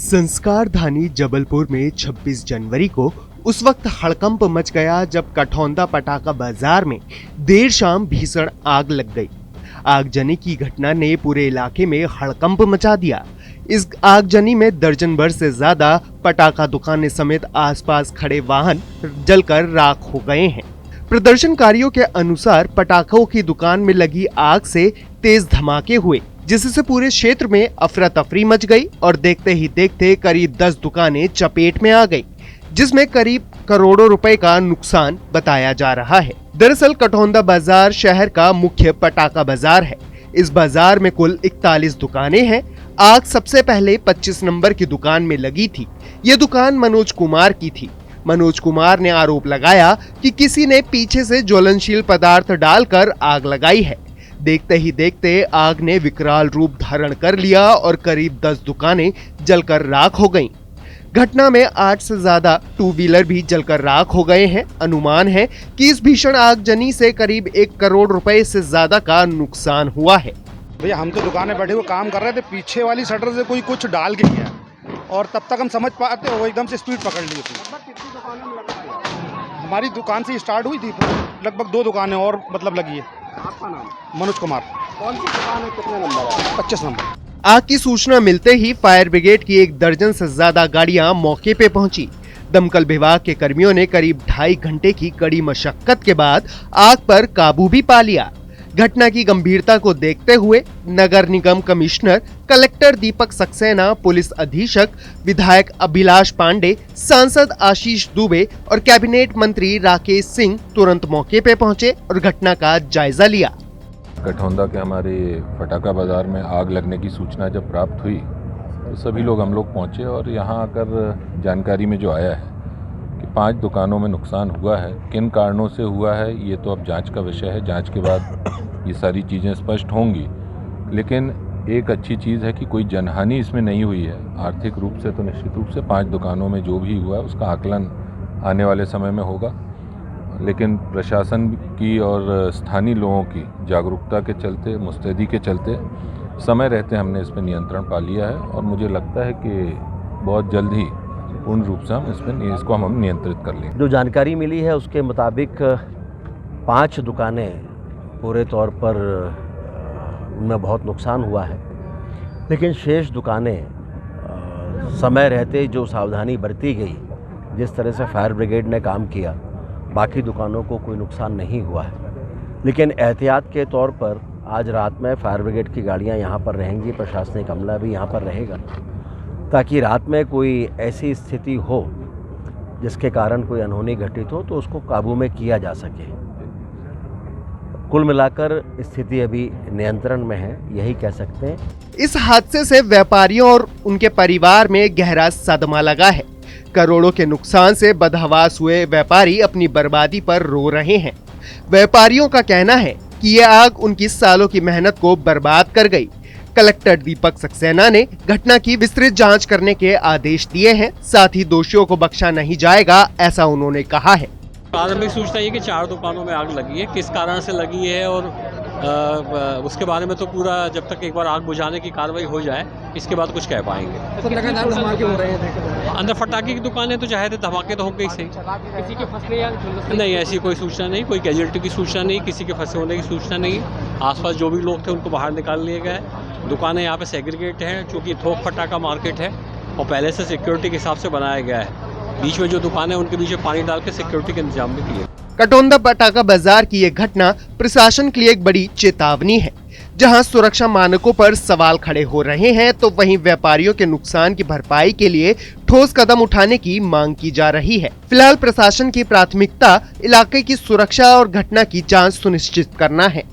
संस्कार धानी जबलपुर में 26 जनवरी को उस वक्त हड़कंप मच गया जब कठौंदा पटाखा बाजार में देर शाम भीषण आग लग गई। आगजनी की घटना ने पूरे इलाके में हड़कंप मचा दिया। इस आगजनी में दर्जन भर से ज्यादा पटाखा दुकानें समेत आसपास खड़े वाहन जलकर राख हो गए हैं। प्रदर्शनकारियों के अनुसार पटाखों की दुकान में लगी आग से तेज धमाके हुए, जिससे पूरे क्षेत्र में अफरा तफरी मच गई और देखते ही देखते करीब 10 दुकानें चपेट में आ गई, जिसमें करीब करोड़ों रुपए का नुकसान बताया जा रहा है। दरअसल कठौंदा बाजार शहर का मुख्य पटाखा बाजार है। इस बाजार में कुल 41 दुकानें हैं। आग सबसे पहले 25 नंबर की दुकान में लगी थी। ये दुकान मनोज कुमार की थी। मनोज कुमार ने आरोप लगाया कि किसी ने पीछे से ज्वलनशील पदार्थ डालकर आग लगाई है। देखते ही देखते आग ने विकराल रूप धारण कर लिया और करीब 10 दुकानें जलकर राख हो गईं। घटना में 8 से ज्यादा 2 व्हीलर भी जलकर राख हो गए हैं। अनुमान है कि इस भीषण आगजनी से करीब 1 करोड़ रुपए से ज्यादा का नुकसान हुआ है। भैया हम तो दुकान में बैठे हुए काम कर रहे थे, पीछे वाली शटर से कोई कुछ डाल के गया और तब तक हम समझ पाते वो एकदम से स्पीड पकड़ ली थी। हमारी दुकान से स्टार्ट हुई थी, लगभग 2 दुकानें और लगी है। आपका नाम? मनोज कुमार। कौन सी दुकान है, कितने नंबर है? 25 नंबर। आग की सूचना मिलते ही फायर ब्रिगेड की 1 दर्जन से ज्यादा गाड़ियां मौके पे पहुंची। दमकल विभाग के कर्मियों ने करीब 2.5 घंटे की कड़ी मशक्कत के बाद आग पर काबू भी पा लिया। घटना की गंभीरता को देखते हुए नगर निगम commissioner, collector Deepak Saxena, police अधीक्षक, विधायक अभिलाष पांडे, सांसद आशीष दुबे और कैबिनेट मंत्री राकेश सिंह तुरंत मौके पे पहुंचे और घटना का जायजा लिया। कठौंदा के हमारे पटाखा बाजार में आग लगने की सूचना जब प्राप्त हुई तो सभी लोग हम लोग पहुंचे और यहां आकर जानकारी में जो आया है कि 5 दुकानों में नुकसान हुआ है। किन कारणों से हुआ है ये तो अब जांच का विषय है। जांच के बाद ये सारी चीज़ें स्पष्ट होंगी, लेकिन एक अच्छी चीज़ है कि कोई जनहानि इसमें नहीं हुई है। आर्थिक रूप से तो निश्चित रूप से 5 दुकानों में जो भी हुआ उसका आकलन आने वाले समय में होगा, लेकिन प्रशासन की और स्थानीय लोगों की जागरूकता के चलते, मुस्तैदी के चलते समय रहते हमने इस पर नियंत्रण पा लिया है और मुझे लगता है कि बहुत जल्द ही पूर्ण रूप से हम इसको हम नियंत्रित कर लेंगे। जो जानकारी मिली है उसके मुताबिक 5 दुकानें पूरे तौर पर उनमें बहुत नुकसान हुआ है, लेकिन शेष दुकानें समय रहते जो सावधानी बरती गई, जिस तरह से फायर ब्रिगेड ने काम किया, बाकी दुकानों को कोई नुकसान नहीं हुआ है। लेकिन एहतियात के तौर पर आज रात में फायर ब्रिगेड की गाड़ियां यहां पर रहेंगी, प्रशासनिक अमला भी यहां पर रहेगा, ताकि रात में कोई ऐसी स्थिति हो जिसके कारण कोई अनहोनी घटित हो तो उसको काबू में किया जा सके। कुल मिलाकर स्थिति अभी नियंत्रण में है, यही कह सकते हैं। इस हादसे से व्यापारियों और उनके परिवार में गहरा सदमा लगा है। करोड़ों के नुकसान से बदहवास हुए व्यापारी अपनी बर्बादी पर रो रहे हैं। व्यापारियों का कहना है कि यह आग उनकी सालों की मेहनत को बर्बाद कर गई। कलेक्टर दीपक सक्सेना ने घटना की विस्तृत जांच करने के आदेश दिए हैं। साथ ही दोषियों को बख्शा नहीं जाएगा, ऐसा उन्होंने कहा है। प्रारंभिक सूचना ये कि 4 दुकानों में आग लगी है। किस कारण से लगी है और उसके बारे में तो पूरा जब तक एक बार आग बुझाने की कार्रवाई हो जाए इसके बाद कुछ कह पाएंगे। तो लगातार धमाके हो रहे हैं अंदर फटाके की दुकानें तो चाहे थे, धमाके तो हो गई सही। किसी के फंसने या नहीं, ऐसी कोई सूचना नहीं, कोई कैजुअल्टी की सूचना नहीं, किसी के फंसे होने की सूचना नहीं। आसपास जो भी लोग थे उनको बाहर निकाल लिए गए। दुकानें यहाँ पे सेग्रीगेट हैं, चूँकि थोक फटाका मार्केट है और पहले से सिक्योरिटी के हिसाब से बनाया गया है। बीच में जो दुकान है उनके बीच में पानी डाल के सिक्योरिटी के इंतजाम भी किए। कठौंदा पटाखा बाजार की यह घटना प्रशासन के लिए एक बड़ी चेतावनी है। जहां सुरक्षा मानकों पर सवाल खड़े हो रहे हैं, तो वहीं व्यापारियों के नुकसान की भरपाई के लिए ठोस कदम उठाने की मांग की जा रही है। फिलहाल प्रशासन की प्राथमिकता इलाके की सुरक्षा और घटना की जांच सुनिश्चित करना है।